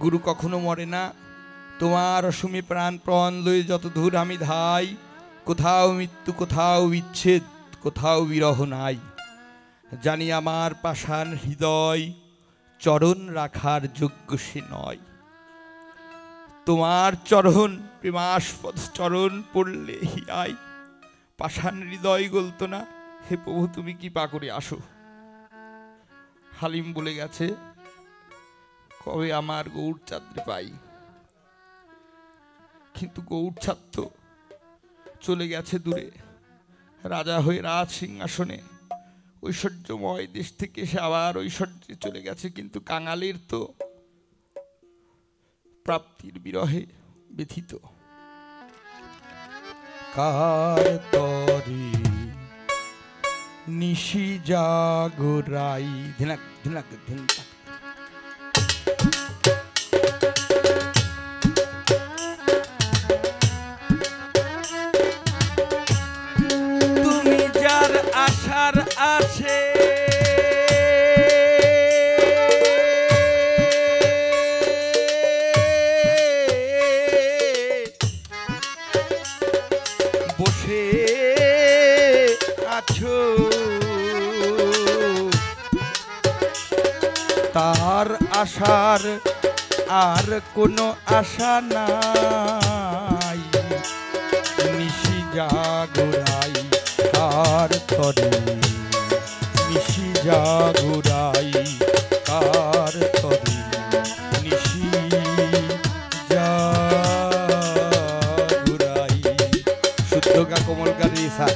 গুরু কখনো মরে না। তোমার অসুমি প্রাণপণ লয়ে যত দূর আমি ধাই, কোথাও মৃত্যু, কোথাও বিচ্ছেদ, কোথাও বিরহ নাই। জানি আমার পাষাণ হৃদয় চরণ রাখার যোগ্য সে নয়। তোমার চরণ প্রেমাস্পদ চরণ পড়লে হিয়াই পাষাণ হৃদয় গলত না। হে প্রভু, তুমি কৃপা করে আসো। হালিম বলে গেছে, কবে আমার গৌরচাঁদরে পাই। কিন্তু গৌরচাঁদ তো চলে গেছে দূরে, রাজা হয়ে রাজ সিংহাসনে ঐশ্বর্যময় দেশ থেকে সে আবার ঐশ্বর্যে চলে গেছে। কিন্তু কাঙালের তো প্রাপ্তির বিরহে ব্যথিত। কার তরে নিশি জাগরাই, ধিনাক ধিনাক ধিনাক। তুমি যার আশার আছে বসে আছো, তার আশার আর কোনো আশা নাই। নিশি জাগরাই কার তরে, নিশি জাগরাই কার তরে, নিশি জাগরাই। শুদ্ধ গা কোমল গাড়ি সা।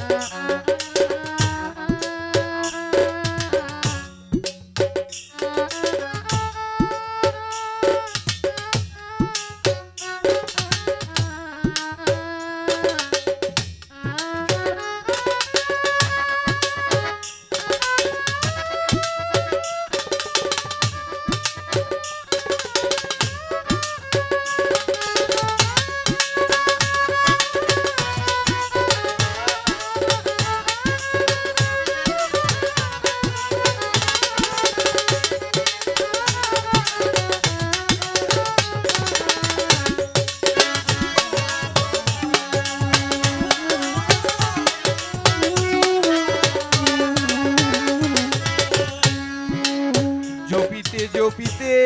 জপিতে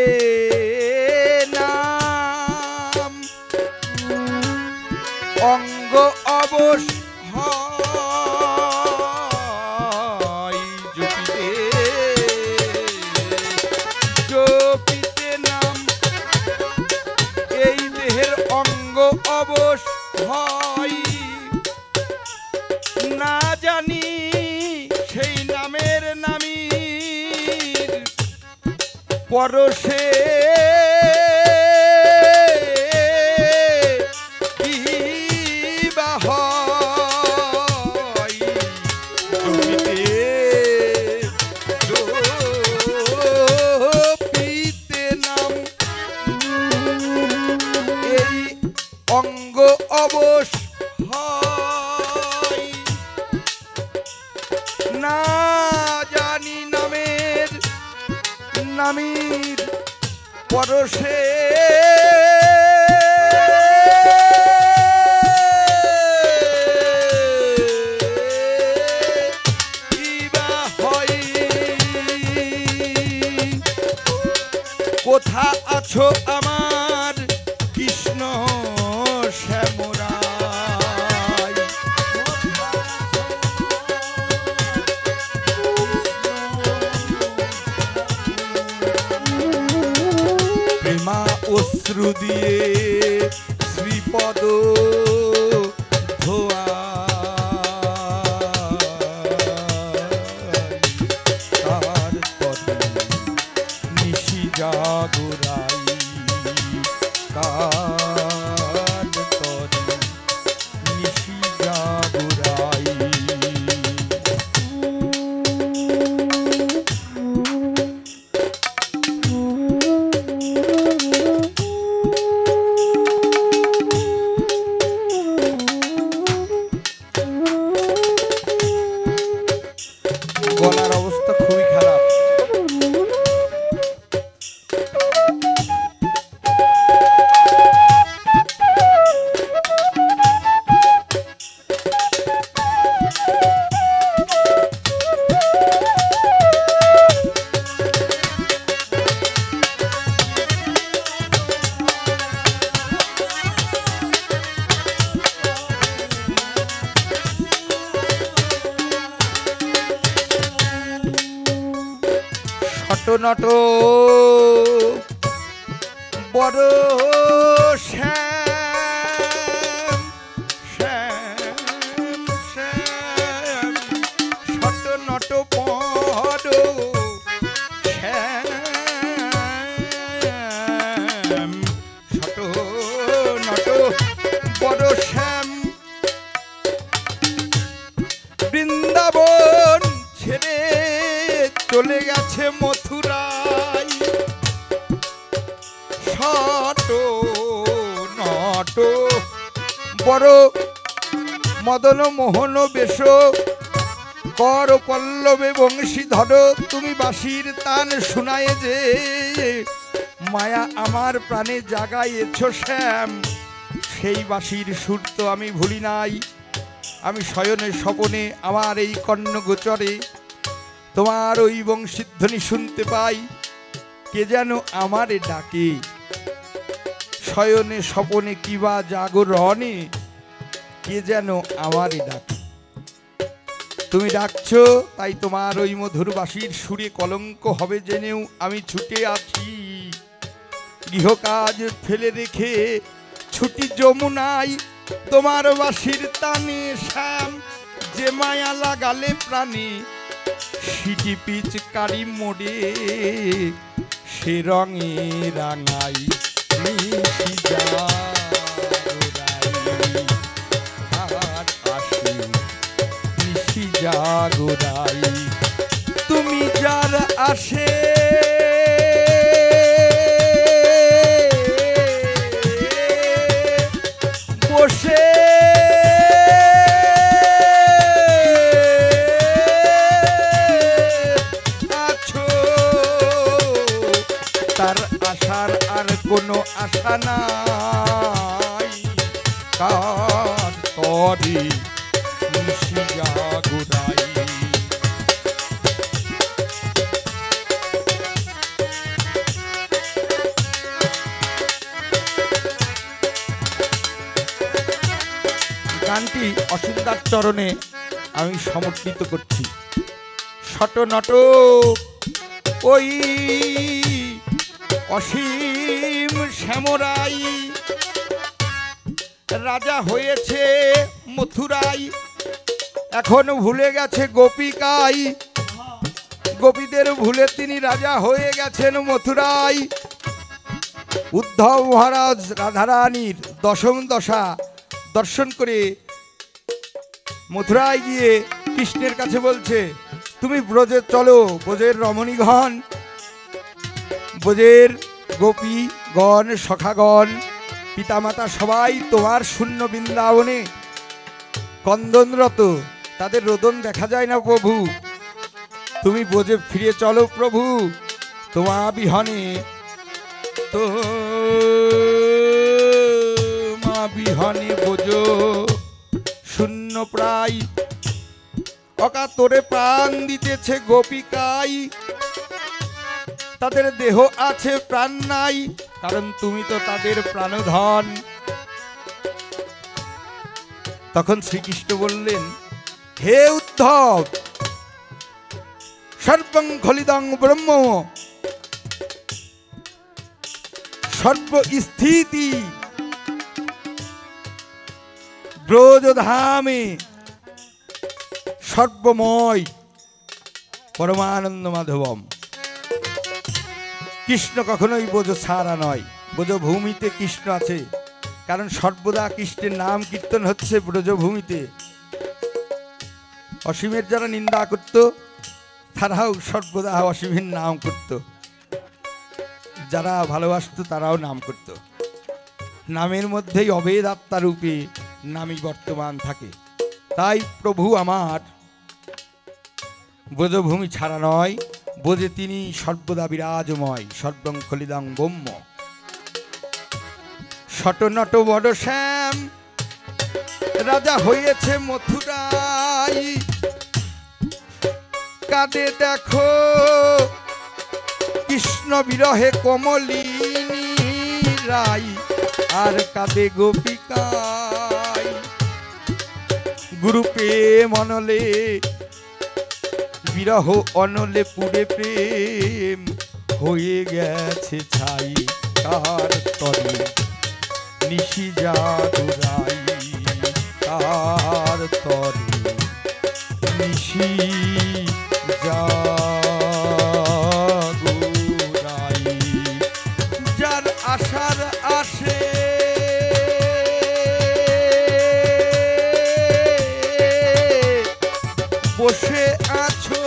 নাম অঙ্গ অবশ হয়। জপিতে জপিতে নাম এই দেহের অঙ্গ অবশ হয়। না জানি সেই নামের নামীর পরশে কি বা হয়। জপিতে নাম এই অঙ্গ অবশ হয়। না জানি নামের নামীর পরশে কিবা হয়। কোথা আছো আমার কৃষ্ণ শ্যামরাই। প্রেমা অশ্রু দিয়ে শ্রীপদ ধোয়া তার তরে নিশি জাগরাই কার তরে নিশি জাগরাই। ছোট নট বড় শ্যাম শ্যাম শ্যাম ছোট নট বড় শ্যাম ছোট নট বড় শ্যাম বৃন্দাবন ছেড়ে চলে গেছে মথুরায় ছোট নট বড় মদন মোহন বেশ কর পল্লবে বংশীধর তুমি বাঁশির তান শোনায় যে মায়া আমার প্রাণে জাগাইয়েছ শ্যাম সেই বাঁশির সুর তো আমি ভুলি নাই আমি শয়নে স্বপনে আমার এই কর্ণগোচরে তোমার ওই বংশীধ্বনি শুনতে পাই কে যেন আমারে ডাকে শয়নে স্বপনে কিবা জাগরণে কে যেন আমারে ডাকে তুমি ডাকছো তাই তোমার ওই মধুর বাঁশির সুরে কলঙ্ক হবে জেনেও আমি ছুটে আছি গৃহকাজ ফেলে রেখে ছুটি যমুনায় তোমার বাঁশির তানে শ্যাম যে মায়া লাগালে প্রাণী সিটি পিচকারি মোড়ে সে রঙে রাঙাই মিশি জাগরাই তুমি যার আসে বসে আছো তার আশার আর কোনো আশা নাই কার তরি নিশি জাগরাই গানটি অসীমদার চরণে আমি সমর্পিত করছি ছোট নট ওই অসীম শ্যামরাই রাজা হয়েছে মথুরাই এখন ভুলে গেছে গোপিকাই গোপীদের ভুলে তিনি রাজা হয়ে গেছেন মথুরাই উদ্ধব মহারাজ রাধারানীর দশম দশা দর্শন করে মথুরায় গিয়ে কৃষ্ণের কাছে বলছে তুমি ব্রজে চলো ব্রজের রমণীগণ ব্রজের গোপীগণ সখাগণ পিতামাতা সবাই তোমার শূন্য বৃন্দাবনে কন্দনরত তাদের রোদন দেখা যায় না প্রভু তুমি ব্রজে ফিরে চলো প্রভু তোমার বিহনে তো মা বিহনে ব্রজ শূন্য প্রায় অকাতরে প্রাণ দিতেছে গোপিকাই তাদের দেহ আছে প্রাণ নাই কারণ তুমি তো তাদের প্রাণধন তখন শ্রীকৃষ্ণ বললেন হে উদ্ধব সর্বং খলিদং ব্রহ্ম সর্বস্থিতি ব্রজধামে সর্বময় পরমানন্দ মাধবম কৃষ্ণ কখনোই ব্রজ ছাড়া নয় ব্রজভূমিতে কৃষ্ণ আছে কারণ সর্বদা কৃষ্ণের নাম কীর্তন হচ্ছে ব্রজভূমিতে অসীমের যারা নিন্দা করত তারাও সর্বদা অসীমের নাম করত যারা ভালোবাসত তারাও নাম করত নামের মধ্যেই অভেদ আত্মা রূপে নামই বর্তমান থাকে তাই প্রভু আমার ব্রজভূমি ছাড়া নয় ব্রজে তিনি সর্বদা বিরাজময় সর্বং খলিদং ব্রহ্ম ছোট নট বড় শ্যাম রাজা হয়েছে মথুরাই কাঁদে দেখো কৃষ্ণ বিরহে কমলিনী রাই আর কাঁদে গোপিকাই গুরুপে মনলে বিরহ অনলে পুড়ে প্রেম হয়ে গেছে ছাই কার তরে নিশি জাগরাই কার তরে নিশি জাগরাই যার আশার আসে বসে আছো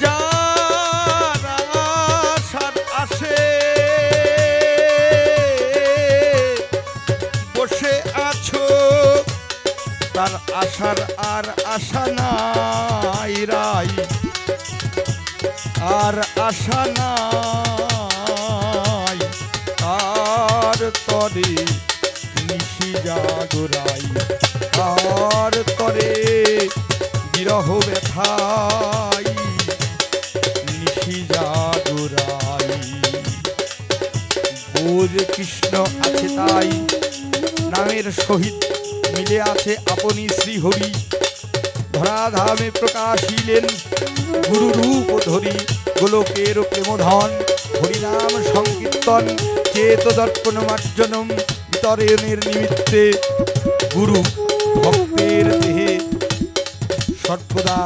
যার আশার আসে বসে আছো তার আশার আর আশা নাই রাই আর আশা নাই তার তরে নিশি জাগরাই তার তরে বিরহ ব্যথাই নিশি জাগরাই বোঝ কৃষ্ণ আছে তাই নামের সহিত মিলে আছে আপনি শ্রীহরি ধরাধামে প্রকাশিলেন গুরু রূপ ধরি গোলকের প্রেমধন হরিনাম সংকীর্তন চেত দর্পণ মার্জনম বিতরণের নিমিত্তে গুরু ভক্তের দেহে সর্বদা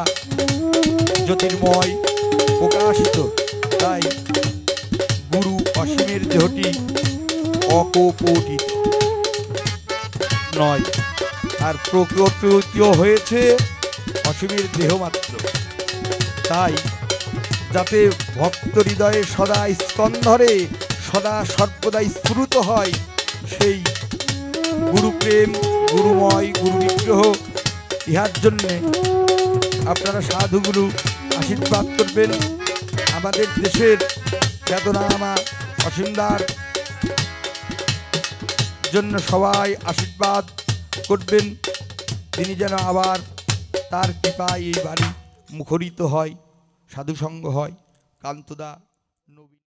জ্যোতির্ময় প্রকাশিত তাই গুরু অসীমের দেহটি অকপটিত নয় আর প্রকৃতিও হয়েছে অসীমের দেহ মাত্র তাই যাতে ভক্ত হৃদয়ে সদা স্কন্ধরে সদা সর্বদা স্ফুরিত হয় সেই গুরু প্রেম গুরুময় গুরু বিগ্রহ ইহার জন্যে আপনারা সাধুগুরু আশীর্বাদ করবেন আমাদের দেশের খ্যাতনামা অসীমদার জন্য সবাই আশীর্বাদ করবেন তিনি যেন আবার তার কৃপায় এই বাড়ি মুখরিত হয় সাধুসঙ্গ হয় কান্তদা।